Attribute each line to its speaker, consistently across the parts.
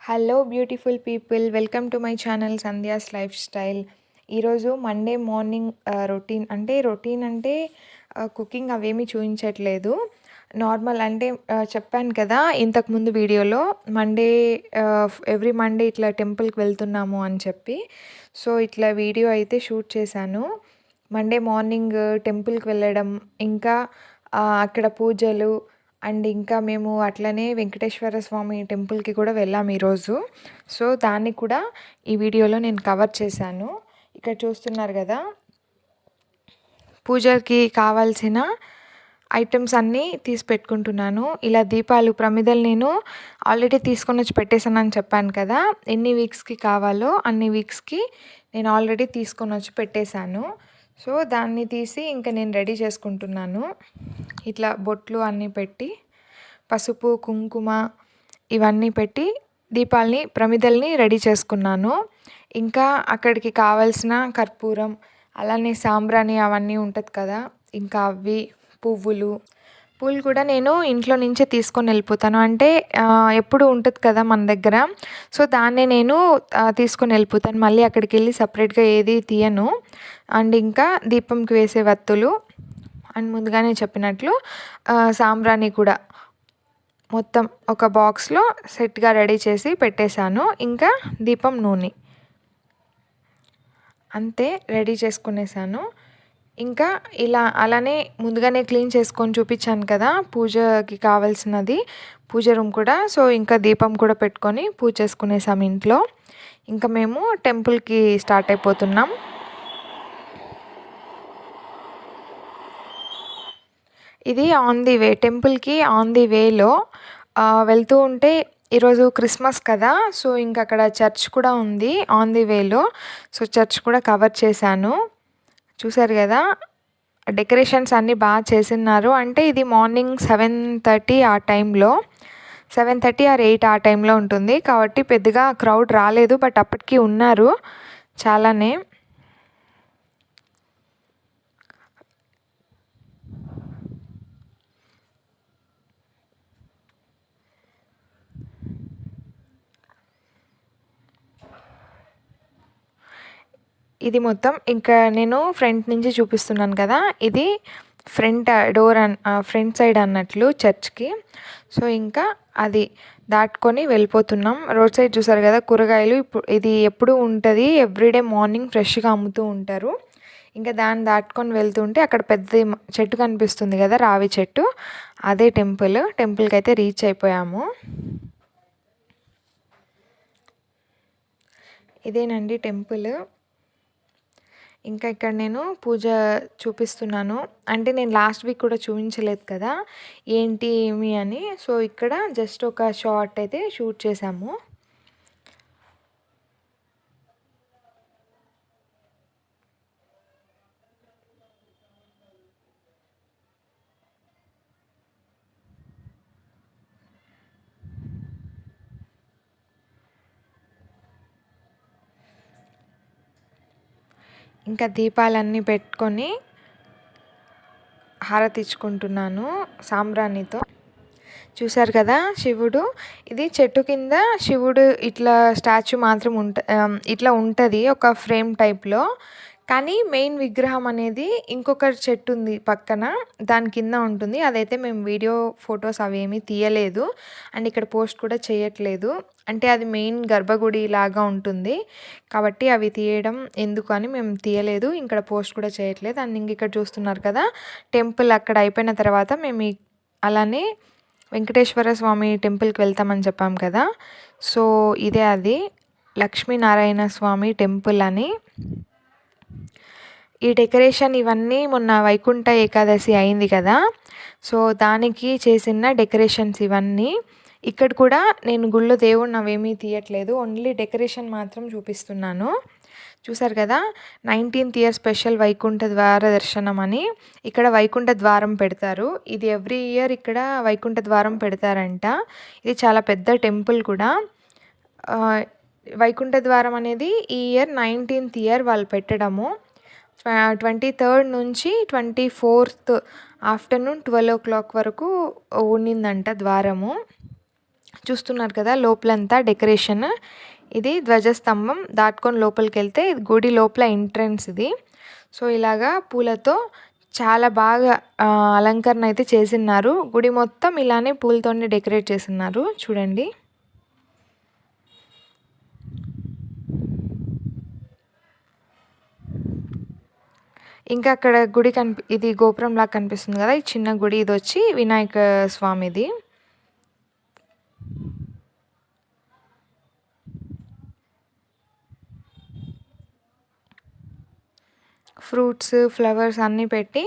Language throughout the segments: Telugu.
Speaker 1: Hello beautiful people, welcome to my channel Sandhya's life style. ఈరోజు మండే మార్నింగ్ రొటీన్ అంటే కుకింగ్ అవేమీ చూపించట్లేదు. నార్మల్ అంటే చెప్పాను కదా ఇంతకుముందు వీడియోలో మండే ఎవ్రీ మండే ఇట్లా టెంపుల్కి వెళ్తున్నాము అని చెప్పి. సో ఇట్లా వీడియో అయితే షూట్ చేశాను. మండే మార్నింగ్ టెంపుల్కి వెళ్ళడం, ఇంకా అక్కడ పూజలు అండ్ ఇంకా మేము అట్లనే వెంకటేశ్వర స్వామి టెంపుల్కి కూడా వెళ్ళాము ఈరోజు. సో దాన్ని కూడా ఈ వీడియోలో నేను కవర్ చేశాను. ఇక్కడ చూస్తున్నారు కదా, పూజకి కావాల్సిన ఐటమ్స్ అన్నీ తీసి పెట్టుకుంటున్నాను. ఇలా దీపాలు ప్రమిదలు నేను ఆల్రెడీ తీసుకొని వచ్చి పెట్టేశానని చెప్పాను కదా. ఎన్ని వీక్స్కి కావాలో అన్ని వీక్స్కి నేను ఆల్రెడీ తీసుకొని వచ్చి పెట్టేశాను. సో దాన్ని తీసి ఇంకా నేను రెడీ చేసుకుంటున్నాను. ఇట్లా బొట్లు అన్నీ పెట్టి, పసుపు కుంకుమ ఇవన్నీ పెట్టి దీపాలని ప్రమిదల్ని రెడీ చేసుకున్నాను. ఇంకా అక్కడికి కావాల్సిన కర్పూరం, అలానే సాంబ్రాణి అవన్నీ ఉంటుంది కదా, ఇంకా అవి పువ్వులు కూడా నేను ఇంట్లో నుంచే తీసుకొని వెళ్ళిపోతాను. అంటే ఎప్పుడు ఉంటుంది కదా మన దగ్గర, సో దాన్నే నేను తీసుకొని వెళ్ళిపోతాను. మళ్ళీ అక్కడికి వెళ్ళి సపరేట్గా ఏది తీయను. అండ్ ఇంకా దీపంకి వేసే వత్తులు అండ్ ముందుగానే చెప్పినట్లు సాంబ్రాణి కూడా మొత్తం ఒక బాక్స్లో సెట్గా రెడీ చేసి పెట్టేశాను. ఇంకా దీపం నూనె అంతే రెడీ చేసుకునేసాను. ఇంకా ఇలా అలానే ముందుగానే క్లీన్ చేసుకొని చూపించాను కదా పూజకి కావాల్సినది, పూజ రూమ్ కూడా. సో ఇంకా దీపం కూడా పెట్టుకొని పూజ చేసుకునేసాం ఇంట్లో. ఇంకా మేము టెంపుల్కి స్టార్ట్ అయిపోతున్నాం. ఇది ఆన్ ది వే, టెంపుల్కి ఆన్ ది వేలో వెళ్తూ ఉంటే, ఈరోజు క్రిస్మస్ కదా, సో ఇంకా అక్కడ చర్చ్ కూడా ఉంది ఆన్ ది వేలో. సో చర్చ్ కూడా కవర్ చేశాను. చూసారు కదా, డెకరేషన్స్ అన్నీ బాగా చేసిన్నారు. అంటే ఇది మార్నింగ్ 7:30 ఆ టైంలో, 7:30 ఆర్ 8 ఆ టైంలో ఉంటుంది కాబట్టి పెద్దగా క్రౌడ్ రాలేదు. బట్ అప్పటికి ఉన్నారు చాలానే. ఇది మొత్తం ఇంకా నేను ఫ్రంట్ నుంచి చూపిస్తున్నాను కదా, ఇది ఫ్రంట్ డోర్ ఫ్రంట్ సైడ్ అన్నట్లు చర్చ్కి. సో ఇంకా అది దాటుకొని వెళ్ళిపోతున్నాం. రోడ్ సైడ్ చూసారు కదా కూరగాయలు, ఇది ఎప్పుడు ఉంటుంది, ఎవ్రీడే మార్నింగ్ ఫ్రెష్గా అమ్ముతూ ఉంటారు. ఇంకా దాన్ని దాటుకొని వెళ్తుంటే అక్కడ పెద్ద చెట్టు కనిపిస్తుంది కదా, రావి చెట్టు, అదే టెంపుల్కి అయితే రీచ్ అయిపోయాము. ఇదేనండి టెంపుల్. ఇంకా ఇక్కడ నేను పూజ చూపిస్తున్నాను. అంటే నేను లాస్ట్ వీక్ కూడా చూపించలేదు కదా ఏంటి ఏమి అని. సో ఇక్కడ జస్ట్ ఒక షార్ట్ అయితే షూట్ చేసాము. ఇంకా దీపాలన్నీ పెట్టుకొని హారతి ఇచ్చుకుంటున్నాను సాంబ్రాణితో. చూసారు కదా శివుడు, ఇది చెట్టు కింద శివుడు ఇట్లా స్టాచ్యూ మాత్రం ఇట్లా ఉంటుంది ఒక ఫ్రేమ్ టైప్లో. కానీ మెయిన్ విగ్రహం అనేది ఇంకొక చెట్టు ఉంది పక్కన, దాని కింద ఉంటుంది. అదైతే మేము వీడియో ఫొటోస్ అవేమీ తీయలేదు అండ్ ఇక్కడ పోస్ట్ కూడా చేయట్లేదు. అంటే అది మెయిన్ గర్భగుడి లాగా ఉంటుంది కాబట్టి అవి తీయడం ఎందుకు అని మేము తీయలేదు, ఇక్కడ పోస్ట్ కూడా చేయట్లేదు. అండ్ ఇంక ఇక్కడ చూస్తున్నారు కదా టెంపుల్ అక్కడ అయిపోయిన తర్వాత మేము అలానే వెంకటేశ్వర స్వామి టెంపుల్కి వెళ్తామని చెప్పాం కదా. సో ఇదే అది లక్ష్మీనారాయణ స్వామి టెంపుల్ అని. ఈ డెకరేషన్ ఇవన్నీ మొన్న వైకుంఠ ఏకాదశి అయింది కదా, సో దానికి చేసిన డెకరేషన్స్ ఇవన్నీ. ఇక్కడ కూడా నేను గుళ్ళో దేవుడిని అవేమీ తీయట్లేదు, ఓన్లీ డెకరేషన్ మాత్రం చూపిస్తున్నాను. చూసారు కదా 19th ఇయర్ స్పెషల్ వైకుంఠ ద్వార దర్శనం అని ఇక్కడ వైకుంఠ ద్వారం పెడతారు. ఇది ఎవ్రీ ఇయర్ ఇక్కడ వైకుంఠ ద్వారం పెడతారంట. ఇది చాలా పెద్ద టెంపుల్ కూడా. వైకుంఠ ద్వారం అనేది ఈ ఇయర్ 19th ఇయర్ వాళ్ళు పెట్టడము. 23rd నుంచి 24th ఆఫ్టర్నూన్ 12 o'clock వరకు ఉండిందంట ద్వారము. చూస్తున్నారు కదా లోపలంతా డెకరేషన్. ఇది ధ్వజస్తంభం దాటుకొని లోపలికెళ్తే ఇది గుడి లోపల ఎంట్రన్స్ ఇది. సో ఇలాగా పూలతో చాలా బాగా అలంకరణ అయితే చేసిన్నారు. గుడి మొత్తం ఇలానే పూలతోనే డెకరేట్ చేసిన్నారు చూడండి. ఇంకా అక్కడ గుడి ఇది గోపురంలాగా కనిపిస్తుంది కదా, ఈ చిన్న గుడి ఇది వచ్చి వినాయక స్వామిది. ఫ్రూట్స్ ఫ్లవర్స్ అన్నీ పెట్టి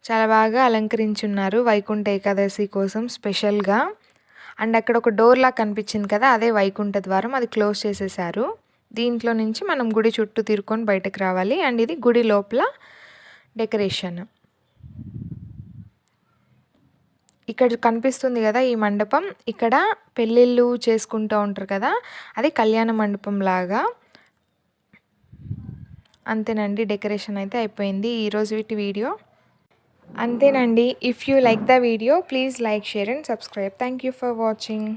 Speaker 1: చాలా బాగా అలంకరించున్నారు వైకుంఠ ఏకాదశి కోసం స్పెషల్గా. అండ్ అక్కడ ఒక డోర్ లాగా కనిపించింది కదా, అదే వైకుంఠ ద్వారం, అది క్లోజ్ చేసేసారు. దీంట్లో నుంచి మనం గుడి చుట్టూ తిరుక్కొని బయటకు రావాలి. అండ్ ఇది గుడి లోపల డెకరేషన్. ఇక్కడ కనిపిస్తుంది కదా ఈ మండపం, ఇక్కడ పెళ్ళిళ్ళు చేసుకుంటూ ఉంటారు కదా, అది కళ్యాణ మండపం లాగా. అంతేనండి, డెకరేషన్ అయితే అయిపోయింది ఈరోజు వీడియో. అంతేనండి. If you like the video please like, share and subscribe. Thank you for watching.